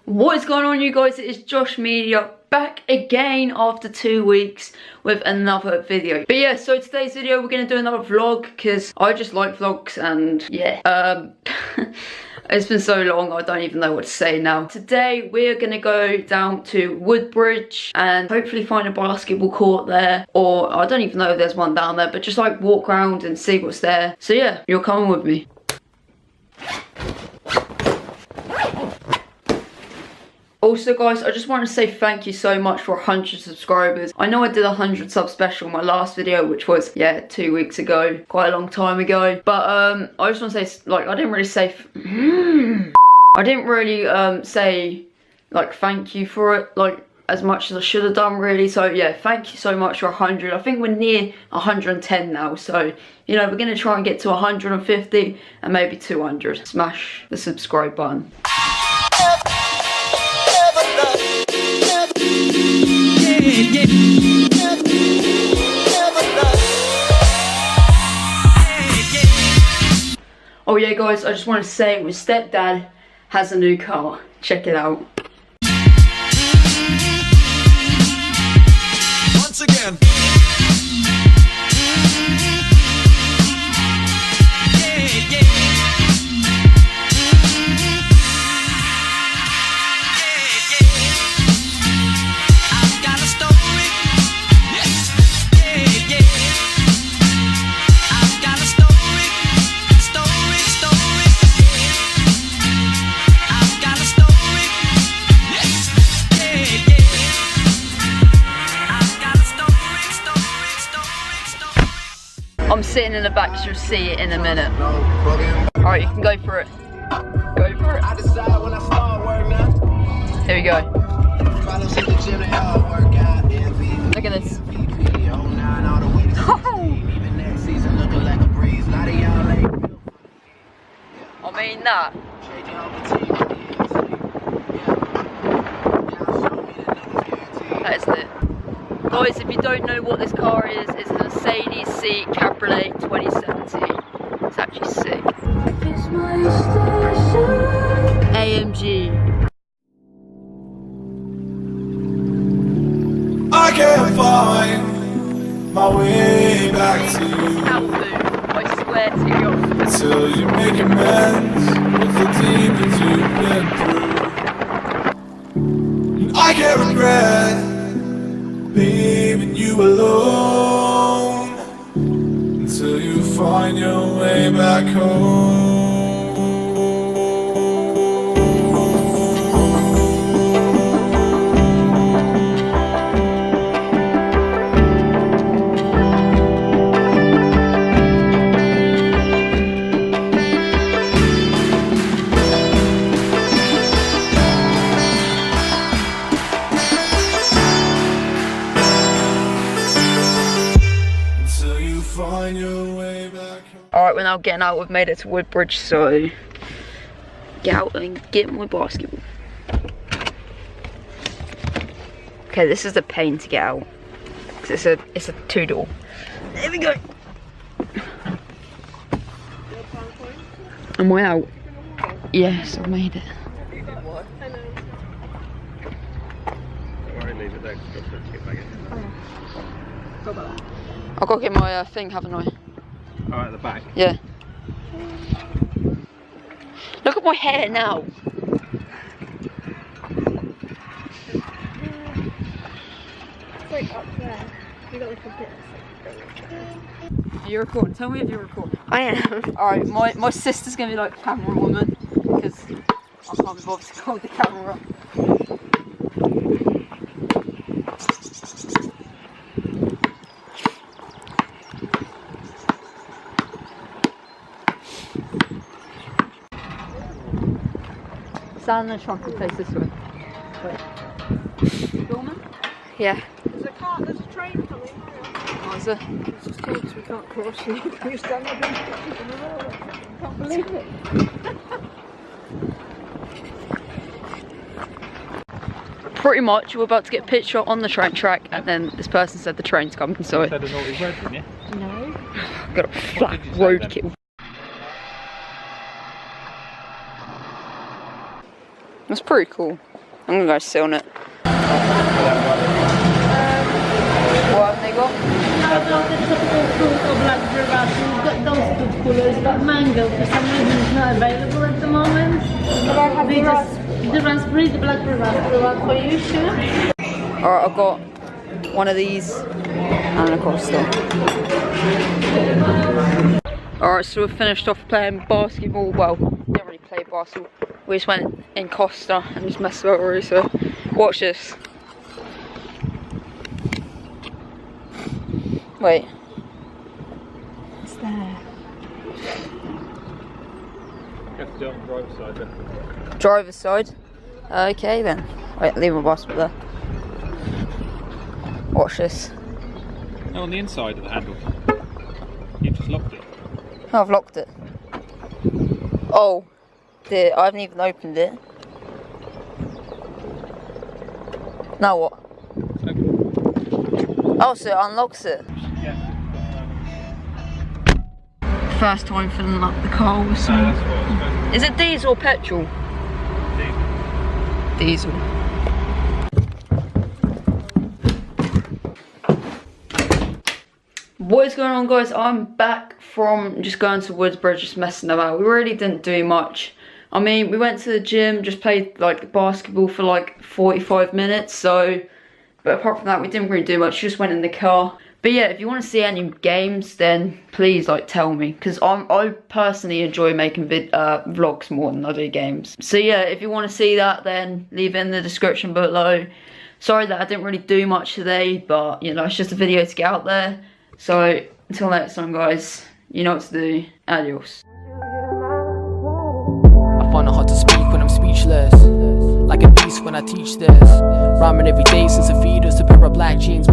What is going on, you guys? It is Josh Media back again after 2 weeks with another video. But yeah, so today's video we're going to do another vlog because I just like vlogs and yeah. It's been so long I don't even know what to say now. Today we're going to go down to Woodbridge and hopefully find a basketball court there, or I don't even know if there's one down there, but just like walk around and see what's there. So yeah, you're coming with me. Also guys, I just want to say thank you so much for 100 subscribers. I know I did a 100 sub special in my last video, which was, yeah, 2 weeks ago. Quite a long time ago. But I just want to say, like, I didn't really say... I didn't really say, like, thank you for it, like, as much as I should have done, really. So yeah, thank you so much for 100. I think we're near 110 now. So, you know, we're going to try and get to 150 and maybe 200. Smash the subscribe button. Oh yeah guys, I just want to say my stepdad has a new car. Check it out. Once again. I'm sitting in the back, so you'll see it in a minute. Alright, you can go for it. Go for it. Here we go. Look at this. I mean that. That is it. Guys, if you don't know what this car is, it's a Mercedes C Cabriolet 2017. It's actually sick. AMG. I can't find my way back to you. I swear to you. Until you make amends with the demons you've been through. I can't regret leaving you alone until you find your way back home. Alright, we're now getting out. We've made it to Woodbridge, so get out and get my basketball. Okay, this is the pain to get out, because it's a two-door. There we go. Am I out? Yes, I made it. I've got to get my thing, haven't I? Oh, at the back? Yeah. Look at my hair now. It's like up there. You got like a bit. Are you recording? Tell me if you're recording. I am. Alright, my sister's going to be like camera woman, because I can't be bothered to hold the camera. Stand in the trunk and face this way. Wait. Filming? Yeah. There's a train coming. Oh, is it? It's just told us we can't cross. Can you stand there in the road? I can't believe it. Pretty much, we're about to get a picture on the train track, and then this person said the train's coming, so... You said a naughty word, didn't you? No. Got a flat roadkill. That's pretty cool. I'm gonna go sit on it. What have they got? I've got the tropical fruit or blackberry raspberry. We've got those two colours, but mango for some reason it's not available at the moment. But I have The raspberry, the blackberry raspberry one for you, sure? Alright, I've got one of these and a Costa. Alright, so we've finished off playing basketball. Well, didn't really play basketball. We just went in Costa and just messed about really, so watch this. Wait. It's there. You have to do it on the driver's side then. Driver's side. Okay then. Wait, leave my basketball there. Watch this. No, on the inside of the handle. You just locked it. Oh, I've locked it. Oh, dear, I haven't even opened it. Now what? Okay. Oh, so it unlocks it. Yeah. First time filling up the car with some. That's what I was supposed Is it diesel or petrol? to do. Diesel. What is going on, guys? I'm back from just going to Woodsbridge, just messing about. We really didn't do much. I mean, we went to the gym, just played like basketball for like 45 minutes, so, but apart from that, we didn't really do much, just went in the car. But yeah, if you want to see any games, then please like tell me, because I personally enjoy making vlogs more than I do games. So yeah, if you want to see that, then leave it in the description below. Sorry that I didn't really do much today, but you know, it's just a video to get out there. So until next time, guys, you know what to do. Adios. I find it hard to speak when I'm speechless, like a beast when I teach this. Rhyming every day since a fetus, a pair of black jeans.